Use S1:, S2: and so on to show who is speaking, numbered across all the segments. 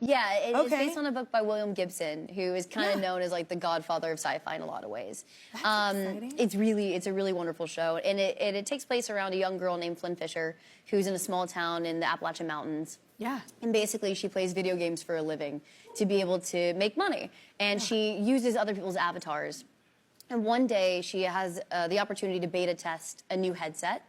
S1: Yeah, it's based on a book by William Gibson, who is kind of known as like the godfather of sci-fi in a lot of ways.
S2: That's exciting.
S1: It's a really wonderful show, and it takes place around a young girl named Flynn Fisher, who's in a small town in the Appalachian Mountains.
S2: Yeah.
S1: And basically she plays video games for a living to be able to make money, and she uses other people's avatars. And one day she has the opportunity to beta test a new headset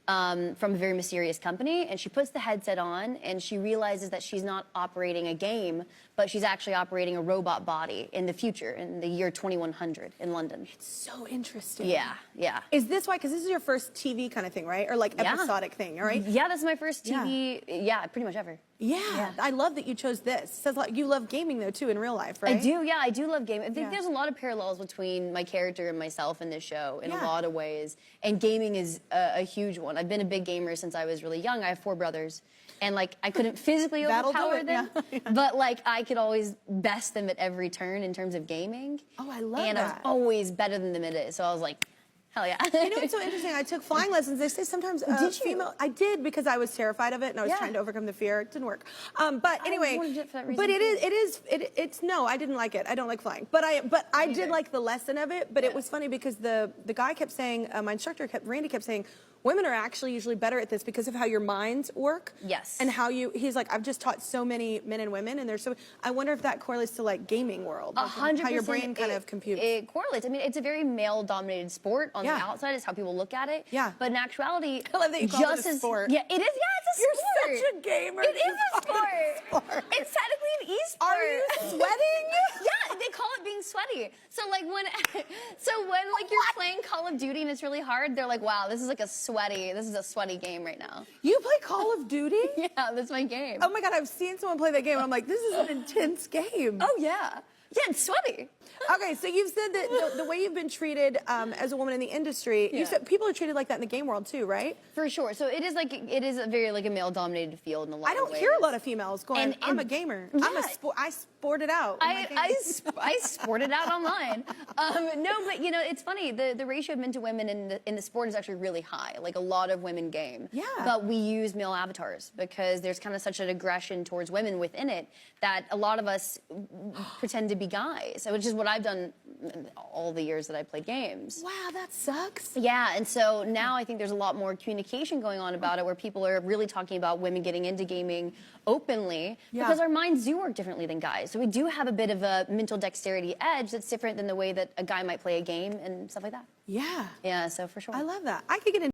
S1: from a very mysterious company, and she puts the headset on and she realizes that she's not operating a game, but she's actually operating a robot body in the future, in the year 2100 in London.
S2: It's so interesting.
S1: Yeah, yeah.
S2: Is this why, because this is your first TV kind of thing, right? Or like episodic thing, right?
S1: Yeah, this is my first TV, yeah, pretty much ever.
S2: Yeah, I love that you chose this. It says like you love gaming though too in real life, right?
S1: I do, yeah, I do love gaming. I think there's a lot of parallels between my character and myself in this show in a lot of ways, and gaming is a huge one. I've been a big gamer since I was really young. I have 4 brothers, and like I couldn't physically overpower them, but like I could always best them at every turn in terms of gaming.
S2: Oh, I love
S1: that. And I was always better than them at it, so I was like, hell yeah.
S2: You know what's so interesting? I took flying lessons. They say sometimes female. I did because I was terrified of it and I was trying to overcome the fear. It didn't work. But anyway, but it's no, I didn't like it. I don't like flying. But I did like the lesson of it. But it was funny because the guy kept saying, my instructor Randy kept saying, women are actually usually better at this because of how your minds work.
S1: Yes.
S2: And how he's like, I've just taught so many men and women, and I wonder if that correlates to like gaming world.
S1: 100%.
S2: How your brain kind of computes.
S1: It correlates. I mean, it's a very male-dominated sport. On the outside is how people look at it.
S2: Yeah.
S1: But in actuality,
S2: I love that you call it a sport.
S1: Yeah, it is. Yeah, it's a sport.
S2: You're such a gamer.
S1: It is a sport. It's technically an e-sport.
S2: Are you sweating?
S1: Yeah, they call it being sweaty. So like when like you're playing Call of Duty and it's really hard, they're like, wow, this is a sweaty game right now.
S2: You play Call of Duty?
S1: Yeah, that's my game.
S2: Oh my God, I've seen someone play that game. I'm like, this is an intense game.
S1: Oh yeah. Yeah, it's sweaty.
S2: Okay, so you've said that the way you've been treated as a woman in the industry, you said people are treated like that in the game world too, right?
S1: For sure. So it is a very like a male-dominated field in a lot of ways.
S2: I don't hear a lot of females going, I'm a gamer.
S1: Yeah.
S2: I sport it out.
S1: I sport it out online. No, but you know, it's funny. The ratio of men to women in the sport is actually really high. Like a lot of women game.
S2: Yeah.
S1: But we use male avatars because there's kind of such an aggression towards women within it that a lot of us pretend to be guys, which is what I've done all the years that I played games.
S2: Wow, that sucks.
S1: Yeah, and so now I think there's a lot more communication going on about it, where people are really talking about women getting into gaming openly because our minds do work differently than guys. So we do have a bit of a mental dexterity edge that's different than the way that a guy might play a game and stuff like that.
S2: Yeah.
S1: Yeah, so for sure.
S2: I love that. I could get in.